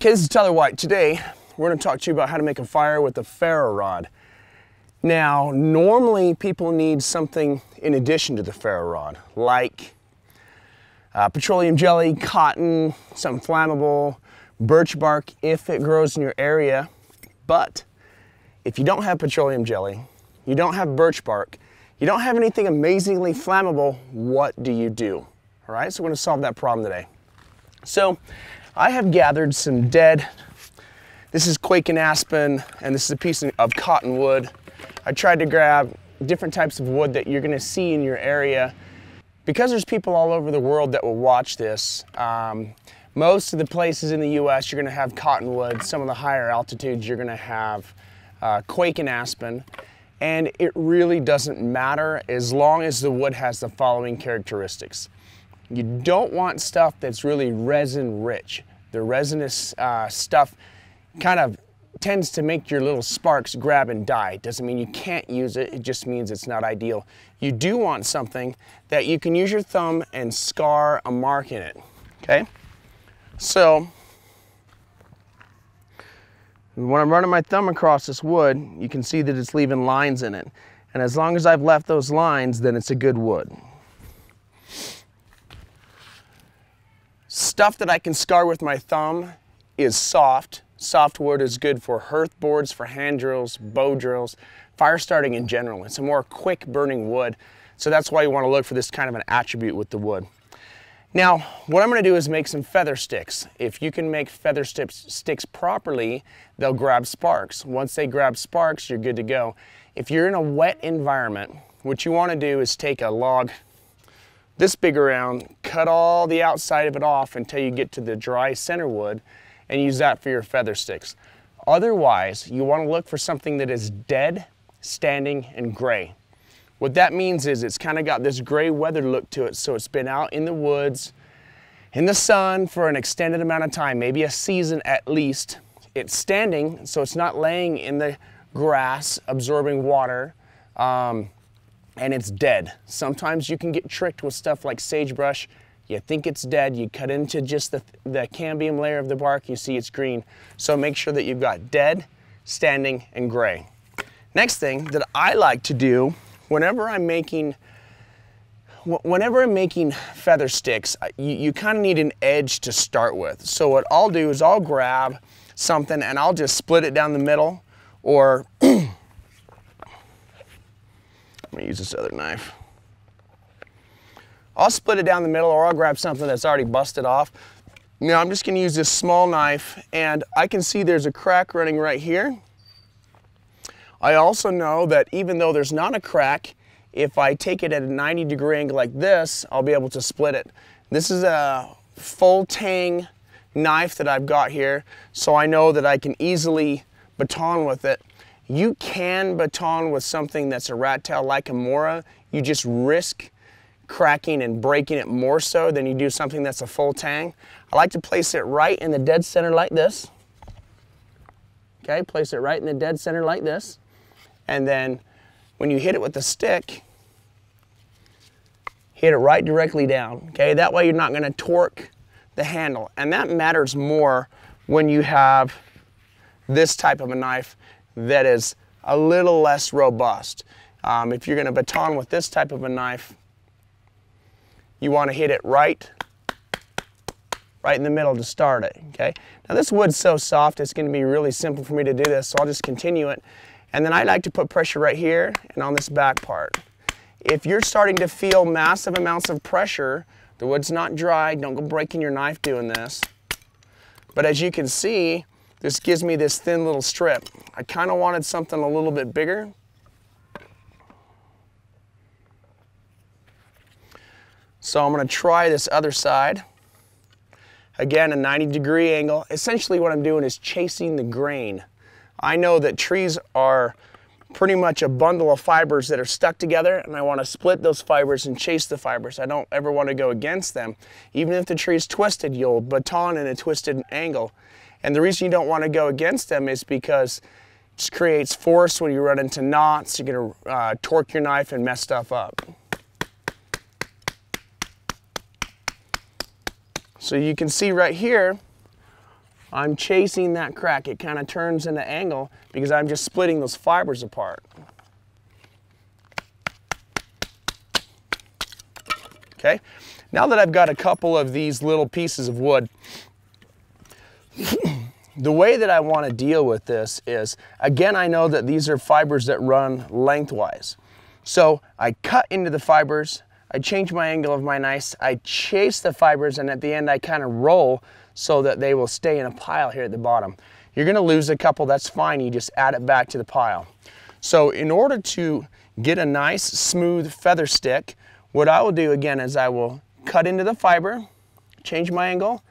Okay, this is Tyler White. Today, we're going to talk to you about how to make a fire with a Ferro rod. Now, normally people need something in addition to the Ferro rod, like petroleum jelly, cotton, something flammable, birch bark if it grows in your area. But if you don't have petroleum jelly, you don't have birch bark, you don't have anything amazingly flammable, what do you do? All right, so we're going to solve that problem today. So, I have gathered some dead, this is quake and aspen, and this is a piece of cottonwood. I tried to grab different types of wood that you're going to see in your area. Because there's people all over the world that will watch this, most of the places in the US you're going to have cottonwood. Some of the higher altitudes you're going to have quake and aspen. And it really doesn't matter as long as the wood has the following characteristics. You don't want stuff that's really resin rich. The resinous stuff kind of tends to make your little sparks grab and die. Doesn't mean you can't use it, it just means it's not ideal. You do want something that you can use your thumb and scar a mark in it, okay? So, when I'm running my thumb across this wood, you can see that it's leaving lines in it. And as long as I've left those lines, then it's a good wood. Stuff that I can scar with my thumb is soft. Soft wood is good for hearth boards, for hand drills, bow drills, fire starting in general. It's a more quick burning wood, so that's why you want to look for this kind of an attribute with the wood. Now, what I'm going to do is make some feather sticks. If you can make feather sticks properly, they'll grab sparks. Once they grab sparks, you're good to go. If you're in a wet environment, what you want to do is take a log this big around, cut all the outside of it off until you get to the dry center wood, and use that for your feather sticks. Otherwise, you want to look for something that is dead, standing, and gray. What that means is it's kind of got this gray weathered look to it, so it's been out in the woods, in the sun for an extended amount of time, maybe a season at least. It's standing, so it's not laying in the grass, absorbing water, and it's dead. Sometimes you can get tricked with stuff like sagebrush. You think it's dead, you cut into just the cambium layer of the bark, you see it's green. So make sure that you've got dead, standing, and gray. Next thing that I like to do whenever I'm making feather sticks, you kind of need an edge to start with. So what I'll do is I'll grab something and I'll just split it down the middle, or I'm gonna use this other knife. I'll split it down the middle, or I'll grab something that's already busted off. Now I'm just gonna use this small knife, and I can see there's a crack running right here. I also know that even though there's not a crack, if I take it at a 90-degree angle like this, I'll be able to split it. This is a full tang knife that I've got here, so I know that I can easily baton with it. You can baton with something that's a rat tail like a Mora. You just risk cracking and breaking it more so than you do something that's a full tang. I like to place it right in the dead center like this. Okay, place it right in the dead center like this. And then when you hit it with the stick, hit it right directly down. Okay, that way you're not going to torque the handle. And that matters more when you have this type of a knife that is a little less robust. If you're going to baton with this type of a knife, you want to hit it right in the middle to start it, okay? Now this wood's so soft, it's going to be really simple for me to do this, so I'll just continue it. And then I like to put pressure right here and on this back part. If you're starting to feel massive amounts of pressure, the wood's not dry, don't go breaking your knife doing this. But as you can see, this gives me this thin little strip. I kind of wanted something a little bit bigger. So I'm going to try this other side. Again, a 90-degree angle. Essentially what I'm doing is chasing the grain. I know that trees are pretty much a bundle of fibers that are stuck together, and I want to split those fibers and chase the fibers. I don't ever want to go against them. Even if the tree is twisted, you'll baton in a twisted angle. And the reason you don't want to go against them is because it just creates force when you run into knots. You're going to torque your knife and mess stuff up. So you can see right here, I'm chasing that crack. It kind of turns into angle because I'm just splitting those fibers apart. Okay, now that I've got a couple of these little pieces of wood, the way that I want to deal with this is, again, I know that these are fibers that run lengthwise. So I cut into the fibers, I change my angle of my knife, I chase the fibers, and at the end I kind of roll so that they will stay in a pile here at the bottom. You're going to lose a couple, that's fine, you just add it back to the pile. So in order to get a nice smooth feather stick, what I will do again is I will cut into the fiber, change my angle,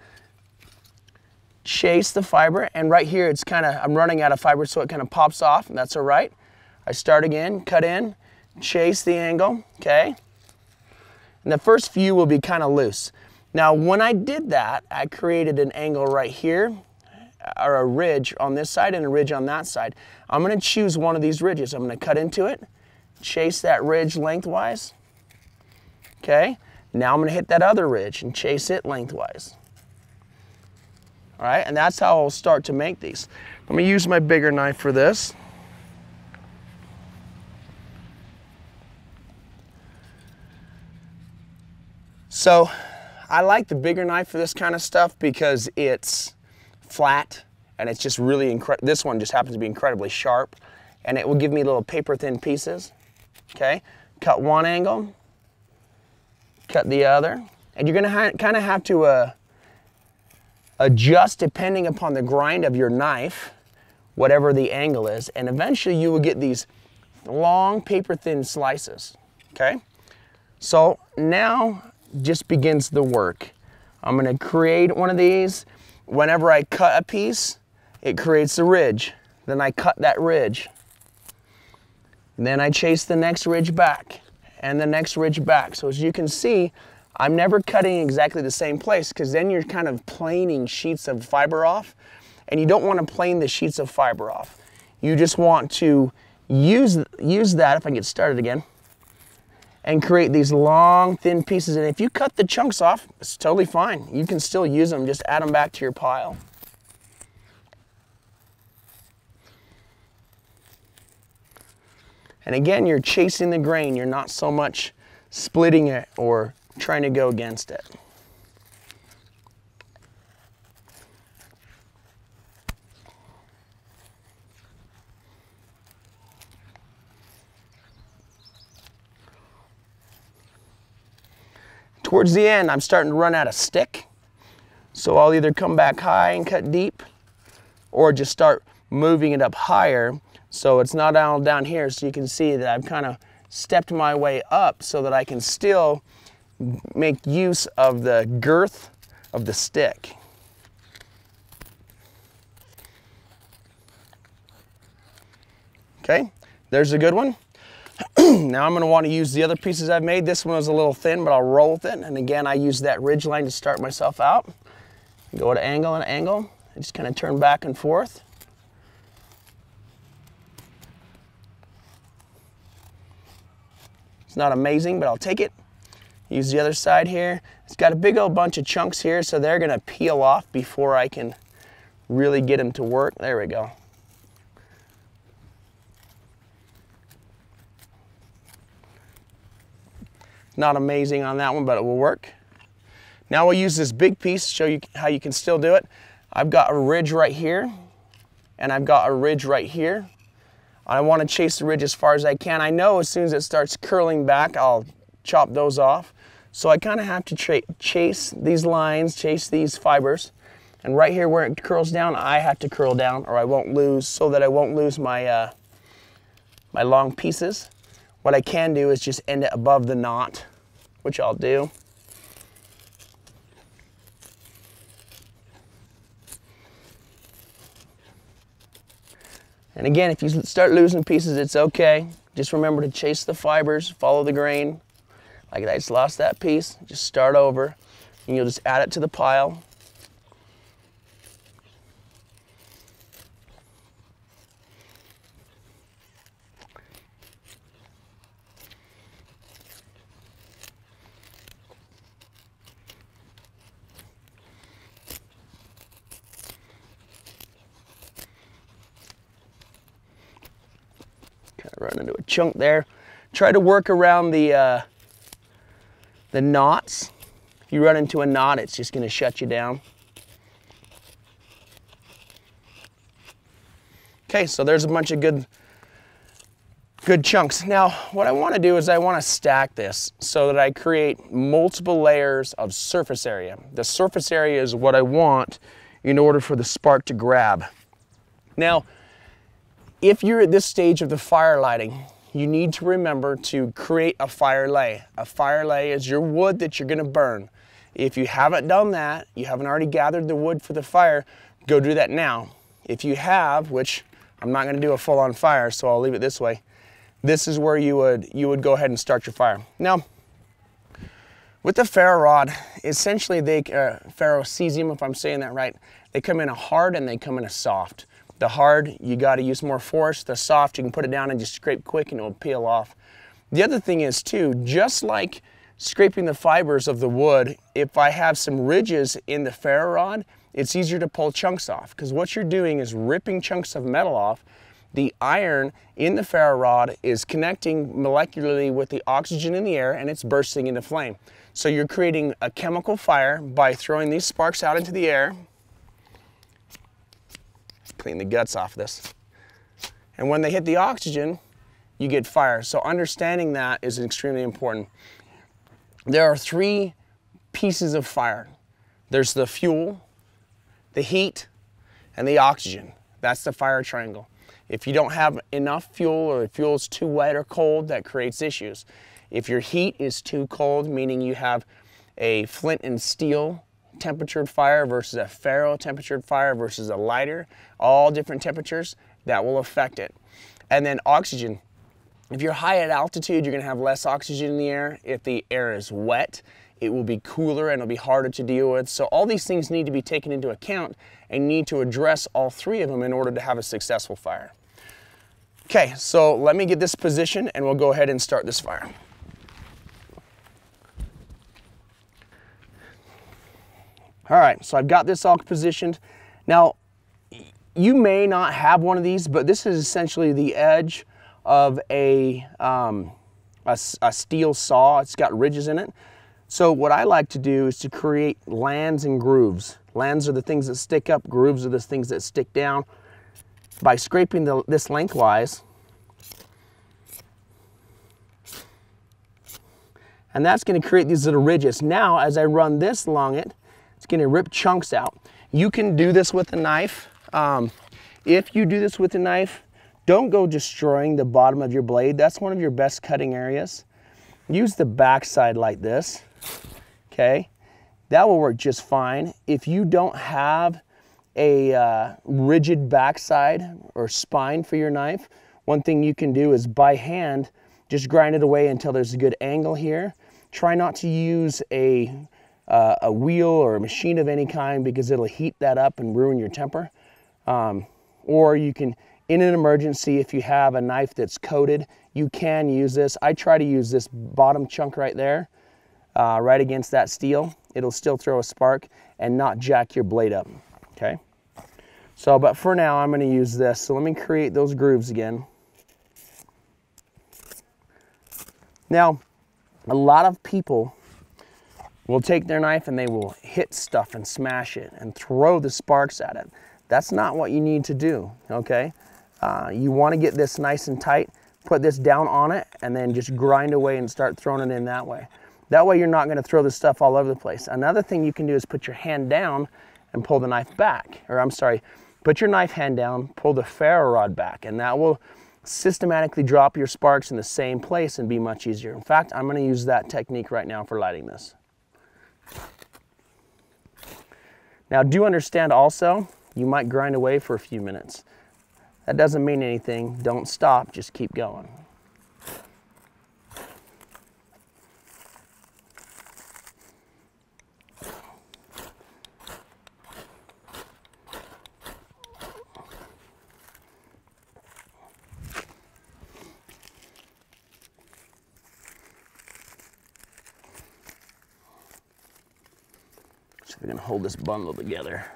chase the fiber, and right here it's kind of, I'm running out of fiber, so it kind of pops off, and that's all right. I start again, cut in, chase the angle, okay? And the first few will be kind of loose. Now when I did that, I created an angle right here, or a ridge on this side and a ridge on that side. I'm going to choose one of these ridges. I'm going to cut into it, chase that ridge lengthwise, okay? Now I'm going to hit that other ridge and chase it lengthwise. All right, and that's how I'll start to make these. Let me use my bigger knife for this. So I like the bigger knife for this kind of stuff because it's flat and it's just really incredible. This one just happens to be incredibly sharp, and it will give me little paper thin pieces. Okay, cut one angle, cut the other, and you're gonna kind of have to adjust depending upon the grind of your knife, whatever the angle is, and eventually you will get these long paper thin slices. Okay, so now just begins the work. I'm going to create one of these. Whenever I cut a piece, it creates a ridge. Then I cut that ridge. And then I chase the next ridge back and the next ridge back. So as you can see, I'm never cutting exactly the same place, because then you're kind of planing sheets of fiber off, and you don't want to plane the sheets of fiber off. You just want to use that, if I get started again, and create these long thin pieces. And if you cut the chunks off, it's totally fine. You can still use them, just add them back to your pile. And again, you're chasing the grain. You're not so much splitting it or trying to go against it. Towards the end, I'm starting to run out of stick. So I'll either come back high and cut deep, or just start moving it up higher so it's not all down here. So you can see that I've kind of stepped my way up so that I can still make use of the girth of the stick. Okay, there's a good one. Now I'm going to want to use the other pieces I've made. This one was a little thin, but I'll roll with it. And again, I use that ridge line to start myself out. Go at angle and angle, and just kind of turn back and forth. It's not amazing, but I'll take it. Use the other side here. It's got a big old bunch of chunks here, so they're going to peel off before I can really get them to work. There we go. Not amazing on that one, but it will work. Now we'll use this big piece to show you how you can still do it. I've got a ridge right here, and I've got a ridge right here. I want to chase the ridge as far as I can. I know as soon as it starts curling back, I'll chop those off. So I kind of have to chase these lines, chase these fibers. And right here where it curls down, I have to curl down, or I won't lose, so that I won't lose my, my long pieces. What I can do is just end it above the knot, which I'll do. And again, if you start losing pieces, it's okay. Just remember to chase the fibers, follow the grain. Like I just lost that piece, just start over, and you'll just add it to the pile. Run into a chunk there. Try to work around the knots. If you run into a knot, it's just going to shut you down. Okay, so there's a bunch of good chunks. Now, what I want to do is I want to stack this so that I create multiple layers of surface area. The surface area is what I want in order for the spark to grab. Now, if you're at this stage of the fire lighting, you need to remember to create a fire lay. A fire lay is your wood that you're going to burn. If you haven't done that, you haven't already gathered the wood for the fire, go do that now. If you have, which I'm not going to do a full-on fire, so I'll leave it this way, this is where you would go ahead and start your fire. Now, with the ferro rod, essentially ferro cesium, if I'm saying that right, they come in a hard and they come in a soft. The hard, you got to use more force. The soft, you can put it down and just scrape quick and it will peel off. The other thing is too, just like scraping the fibers of the wood, if I have some ridges in the ferro rod, it's easier to pull chunks off, because what you're doing is ripping chunks of metal off. The iron in the ferro rod is connecting molecularly with the oxygen in the air, and it's bursting into flame. So you're creating a chemical fire by throwing these sparks out into the air. Clean the guts off this. And when they hit the oxygen, you get fire. So understanding that is extremely important. There are three pieces of fire. There's the fuel, the heat, and the oxygen. That's the fire triangle. If you don't have enough fuel, or the fuel is too wet or cold, that creates issues. If your heat is too cold, meaning you have a flint and steel temperatured fire versus a ferro temperatured fire versus a lighter, all different temperatures, that will affect it. And then oxygen. If you're high at altitude, you're going to have less oxygen in the air. If the air is wet, it will be cooler and it'll be harder to deal with. So all these things need to be taken into account and need to address all three of them in order to have a successful fire. Okay, so let me get this positioned and we'll go ahead and start this fire. All right, so I've got this all positioned. Now, you may not have one of these, but this is essentially the edge of a steel saw. It's got ridges in it. So what I like to do is to create lands and grooves. Lands are the things that stick up, grooves are the things that stick down. By scraping this lengthwise, and that's going to create these little ridges. Now, as I run this along it, it's going to rip chunks out. You can do this with a knife. If you do this with a knife, don't go destroying the bottom of your blade. That's one of your best cutting areas. Use the back side like this, okay? That will work just fine. If you don't have a rigid backside or spine for your knife, one thing you can do is by hand, just grind it away until there's a good angle here. Try not to use a wheel or a machine of any kind, because it'll heat that up and ruin your temper. Or you can, in an emergency, if you have a knife that's coated, you can use this. I try to use this bottom chunk right there, right against that steel. It'll still throw a spark and not jack your blade up, okay? So, but for now, I'm gonna use this. So let me create those grooves again. Now, a lot of people will take their knife and they will hit stuff and smash it and throw the sparks at it. That's not what you need to do, okay? You wanna get this nice and tight, put this down on it, and then just grind away and start throwing it in that way. That way you're not gonna throw the stuff all over the place. Another thing you can do is put your hand down and pull the knife back, or I'm sorry, put your knife hand down, pull the ferro rod back, and that will systematically drop your sparks in the same place and be much easier. In fact, I'm gonna use that technique right now for lighting this. Now, do understand also, you might grind away for a few minutes. That doesn't mean anything. Don't stop, just keep going. So we're going to hold this bundle together.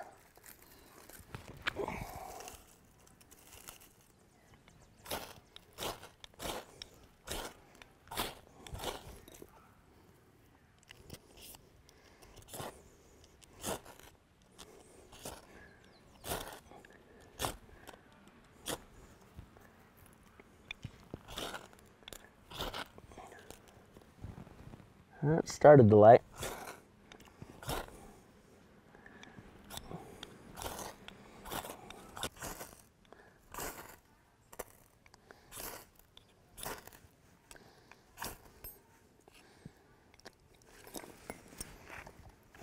It started to light.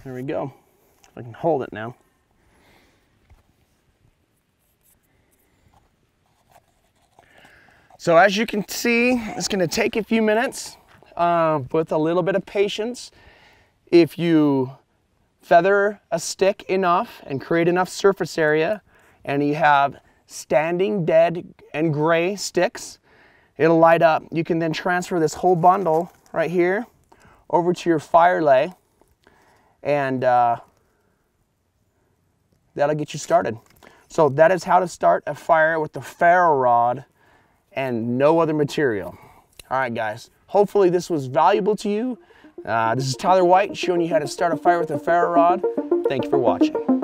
There we go. I can hold it now. So as you can see, it's going to take a few minutes with a little bit of patience. If you feather a stick enough and create enough surface area, and you have standing dead and gray sticks, it'll light up. You can then transfer this whole bundle right here over to your fire lay, and that'll get you started. So that is how to start a fire with the Ferro rod and no other material. All right, guys, hopefully this was valuable to you. This is Tyler White showing you how to start a fire with a Ferro rod. Thank you for watching.